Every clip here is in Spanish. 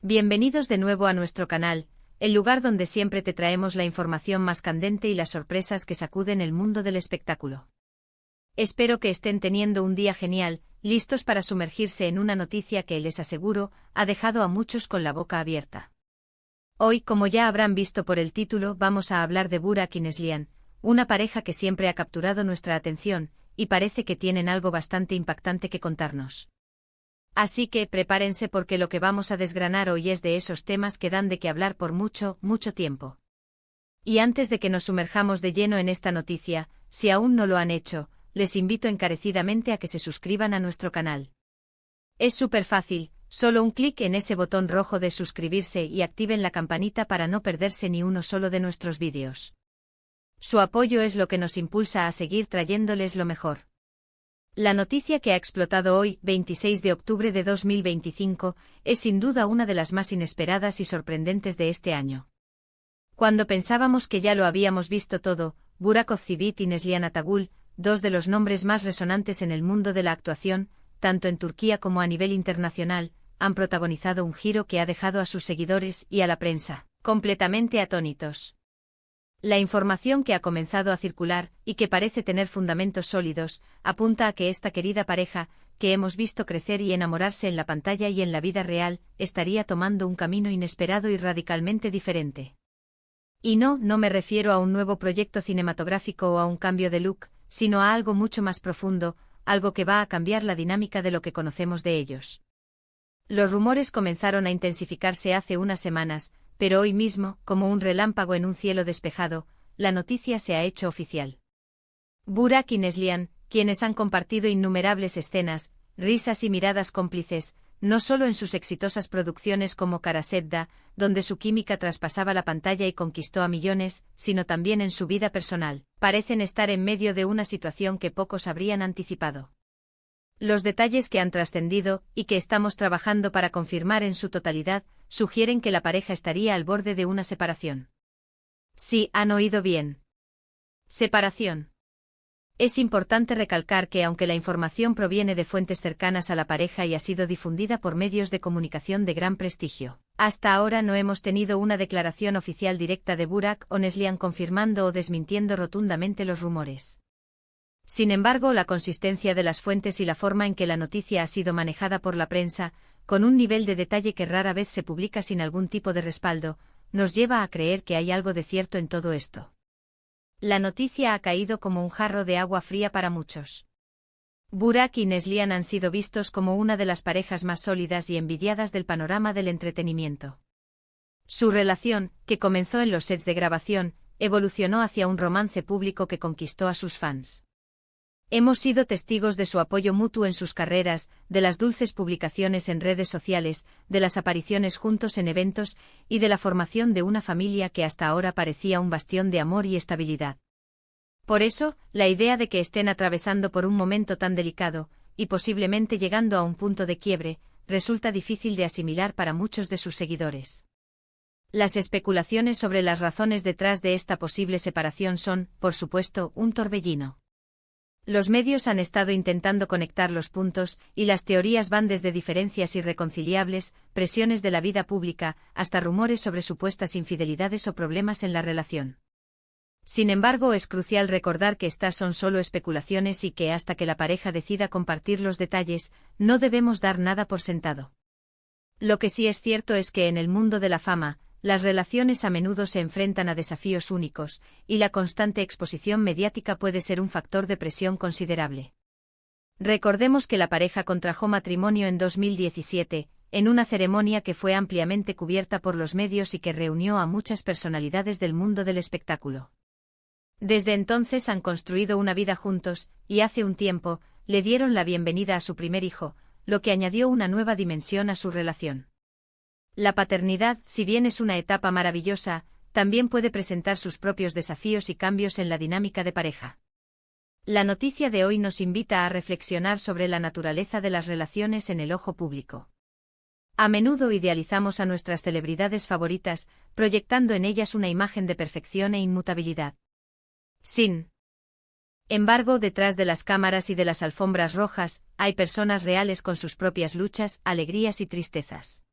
Bienvenidos de nuevo a nuestro canal, el lugar donde siempre te traemos la información más candente y las sorpresas que sacuden el mundo del espectáculo. Espero que estén teniendo un día genial, listos para sumergirse en una noticia que, les aseguro, ha dejado a muchos con la boca abierta. Hoy, como ya habrán visto por el título, vamos a hablar de Burak y Neslihan, una pareja que siempre ha capturado nuestra atención, y parece que tienen algo bastante impactante que contarnos. Así que prepárense porque lo que vamos a desgranar hoy es de esos temas que dan de qué hablar por mucho, mucho tiempo. Y antes de que nos sumerjamos de lleno en esta noticia, si aún no lo han hecho, les invito encarecidamente a que se suscriban a nuestro canal. Es súper fácil, solo un clic en ese botón rojo de suscribirse y activen la campanita para no perderse ni uno solo de nuestros vídeos. Su apoyo es lo que nos impulsa a seguir trayéndoles lo mejor. La noticia que ha explotado hoy, 26 de octubre de 2025, es sin duda una de las más inesperadas y sorprendentes de este año. Cuando pensábamos que ya lo habíamos visto todo, Burak Özçivit y Neslihan Atagül, dos de los nombres más resonantes en el mundo de la actuación, tanto en Turquía como a nivel internacional, han protagonizado un giro que ha dejado a sus seguidores y a la prensa completamente atónitos. La información que ha comenzado a circular, y que parece tener fundamentos sólidos, apunta a que esta querida pareja, que hemos visto crecer y enamorarse en la pantalla y en la vida real, estaría tomando un camino inesperado y radicalmente diferente. Y no me refiero a un nuevo proyecto cinematográfico o a un cambio de look, sino a algo mucho más profundo, algo que va a cambiar la dinámica de lo que conocemos de ellos. Los rumores comenzaron a intensificarse hace unas semanas, pero hoy mismo, como un relámpago en un cielo despejado, la noticia se ha hecho oficial. Burak y Neslihan, quienes han compartido innumerables escenas, risas y miradas cómplices, no solo en sus exitosas producciones como Kara Sevda, donde su química traspasaba la pantalla y conquistó a millones, sino también en su vida personal, parecen estar en medio de una situación que pocos habrían anticipado. Los detalles que han trascendido, y que estamos trabajando para confirmar en su totalidad, sugieren que la pareja estaría al borde de una separación. Sí, han oído bien. Separación. Es importante recalcar que aunque la información proviene de fuentes cercanas a la pareja y ha sido difundida por medios de comunicación de gran prestigio, hasta ahora no hemos tenido una declaración oficial directa de Burak o Neslihan confirmando o desmintiendo rotundamente los rumores. Sin embargo, la consistencia de las fuentes y la forma en que la noticia ha sido manejada por la prensa, con un nivel de detalle que rara vez se publica sin algún tipo de respaldo, nos lleva a creer que hay algo de cierto en todo esto. La noticia ha caído como un jarro de agua fría para muchos. Burak y Neslihan han sido vistos como una de las parejas más sólidas y envidiadas del panorama del entretenimiento. Su relación, que comenzó en los sets de grabación, evolucionó hacia un romance público que conquistó a sus fans. Hemos sido testigos de su apoyo mutuo en sus carreras, de las dulces publicaciones en redes sociales, de las apariciones juntos en eventos y de la formación de una familia que hasta ahora parecía un bastión de amor y estabilidad. Por eso, la idea de que estén atravesando por un momento tan delicado, y posiblemente llegando a un punto de quiebre, resulta difícil de asimilar para muchos de sus seguidores. Las especulaciones sobre las razones detrás de esta posible separación son, por supuesto, un torbellino. Los medios han estado intentando conectar los puntos, y las teorías van desde diferencias irreconciliables, presiones de la vida pública, hasta rumores sobre supuestas infidelidades o problemas en la relación. Sin embargo, es crucial recordar que estas son solo especulaciones y que hasta que la pareja decida compartir los detalles, no debemos dar nada por sentado. Lo que sí es cierto es que en el mundo de la fama, las relaciones a menudo se enfrentan a desafíos únicos, y la constante exposición mediática puede ser un factor de presión considerable. Recordemos que la pareja contrajo matrimonio en 2017, en una ceremonia que fue ampliamente cubierta por los medios y que reunió a muchas personalidades del mundo del espectáculo. Desde entonces han construido una vida juntos, y hace un tiempo, le dieron la bienvenida a su primer hijo, lo que añadió una nueva dimensión a su relación. La paternidad, si bien es una etapa maravillosa, también puede presentar sus propios desafíos y cambios en la dinámica de pareja. La noticia de hoy nos invita a reflexionar sobre la naturaleza de las relaciones en el ojo público. A menudo idealizamos a nuestras celebridades favoritas, proyectando en ellas una imagen de perfección e inmutabilidad. Sin embargo, detrás de las cámaras y de las alfombras rojas, hay personas reales con sus propias luchas, alegrías y tristezas.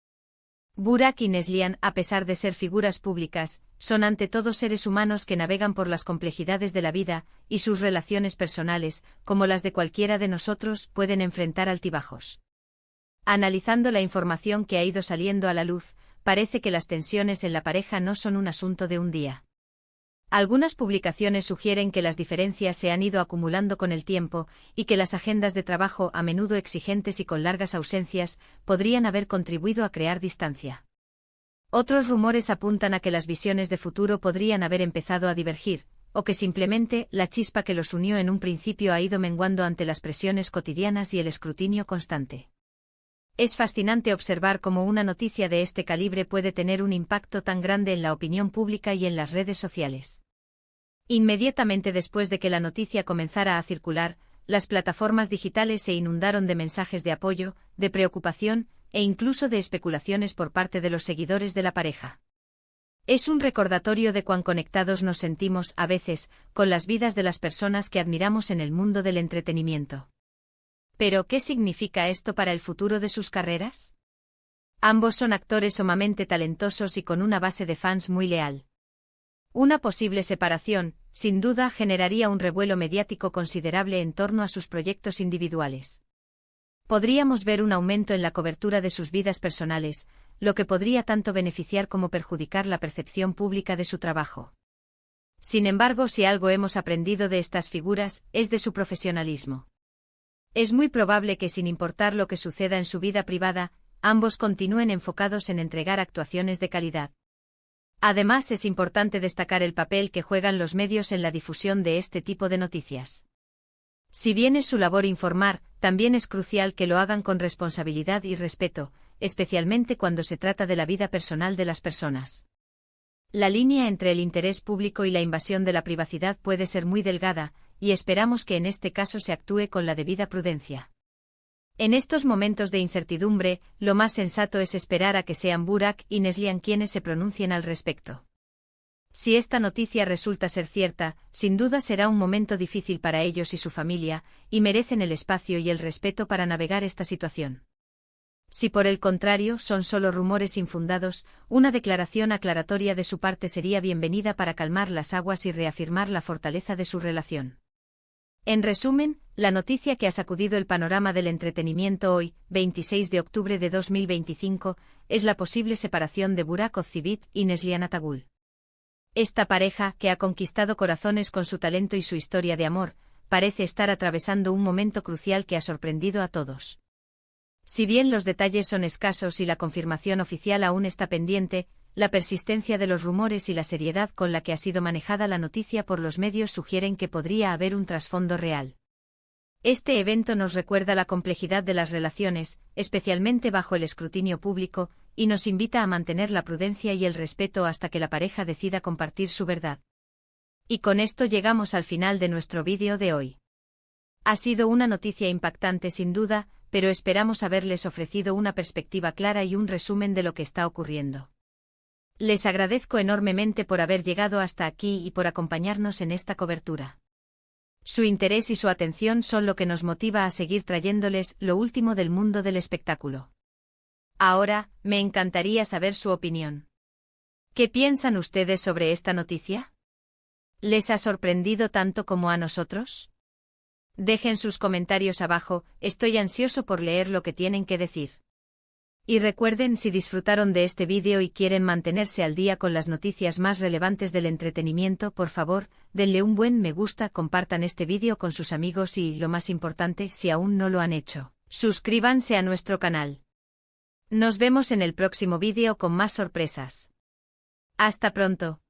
Burak y Neslihan, a pesar de ser figuras públicas, son ante todo seres humanos que navegan por las complejidades de la vida, y sus relaciones personales, como las de cualquiera de nosotros, pueden enfrentar altibajos. Analizando la información que ha ido saliendo a la luz, parece que las tensiones en la pareja no son un asunto de un día. Algunas publicaciones sugieren que las diferencias se han ido acumulando con el tiempo, y que las agendas de trabajo, a menudo exigentes y con largas ausencias, podrían haber contribuido a crear distancia. Otros rumores apuntan a que las visiones de futuro podrían haber empezado a divergir, o que simplemente la chispa que los unió en un principio ha ido menguando ante las presiones cotidianas y el escrutinio constante. Es fascinante observar cómo una noticia de este calibre puede tener un impacto tan grande en la opinión pública y en las redes sociales. Inmediatamente después de que la noticia comenzara a circular, las plataformas digitales se inundaron de mensajes de apoyo, de preocupación, e incluso de especulaciones por parte de los seguidores de la pareja. Es un recordatorio de cuán conectados nos sentimos, a veces, con las vidas de las personas que admiramos en el mundo del entretenimiento. ¿Pero qué significa esto para el futuro de sus carreras? Ambos son actores sumamente talentosos y con una base de fans muy leal. Una posible separación, sin duda, generaría un revuelo mediático considerable en torno a sus proyectos individuales. Podríamos ver un aumento en la cobertura de sus vidas personales, lo que podría tanto beneficiar como perjudicar la percepción pública de su trabajo. Sin embargo, si algo hemos aprendido de estas figuras, es de su profesionalismo. Es muy probable que, sin importar lo que suceda en su vida privada, ambos continúen enfocados en entregar actuaciones de calidad. Además, es importante destacar el papel que juegan los medios en la difusión de este tipo de noticias. Si bien es su labor informar, también es crucial que lo hagan con responsabilidad y respeto, especialmente cuando se trata de la vida personal de las personas. La línea entre el interés público y la invasión de la privacidad puede ser muy delgada, y esperamos que en este caso se actúe con la debida prudencia. En estos momentos de incertidumbre, lo más sensato es esperar a que sean Burak y Neslihan quienes se pronuncien al respecto. Si esta noticia resulta ser cierta, sin duda será un momento difícil para ellos y su familia, y merecen el espacio y el respeto para navegar esta situación. Si por el contrario son solo rumores infundados, una declaración aclaratoria de su parte sería bienvenida para calmar las aguas y reafirmar la fortaleza de su relación. En resumen, la noticia que ha sacudido el panorama del entretenimiento hoy, 26 de octubre de 2025, es la posible separación de Burak Özçivit y Neslihan Atagül. Esta pareja, que ha conquistado corazones con su talento y su historia de amor, parece estar atravesando un momento crucial que ha sorprendido a todos. Si bien los detalles son escasos y la confirmación oficial aún está pendiente, la persistencia de los rumores y la seriedad con la que ha sido manejada la noticia por los medios sugieren que podría haber un trasfondo real. Este evento nos recuerda la complejidad de las relaciones, especialmente bajo el escrutinio público, y nos invita a mantener la prudencia y el respeto hasta que la pareja decida compartir su verdad. Y con esto llegamos al final de nuestro vídeo de hoy. Ha sido una noticia impactante sin duda, pero esperamos haberles ofrecido una perspectiva clara y un resumen de lo que está ocurriendo. Les agradezco enormemente por haber llegado hasta aquí y por acompañarnos en esta cobertura. Su interés y su atención son lo que nos motiva a seguir trayéndoles lo último del mundo del espectáculo. Ahora, me encantaría saber su opinión. ¿Qué piensan ustedes sobre esta noticia? ¿Les ha sorprendido tanto como a nosotros? Dejen sus comentarios abajo, estoy ansioso por leer lo que tienen que decir. Y recuerden, si disfrutaron de este vídeo y quieren mantenerse al día con las noticias más relevantes del entretenimiento, por favor, denle un buen me gusta, compartan este vídeo con sus amigos y, lo más importante, si aún no lo han hecho, suscríbanse a nuestro canal. Nos vemos en el próximo vídeo con más sorpresas. Hasta pronto.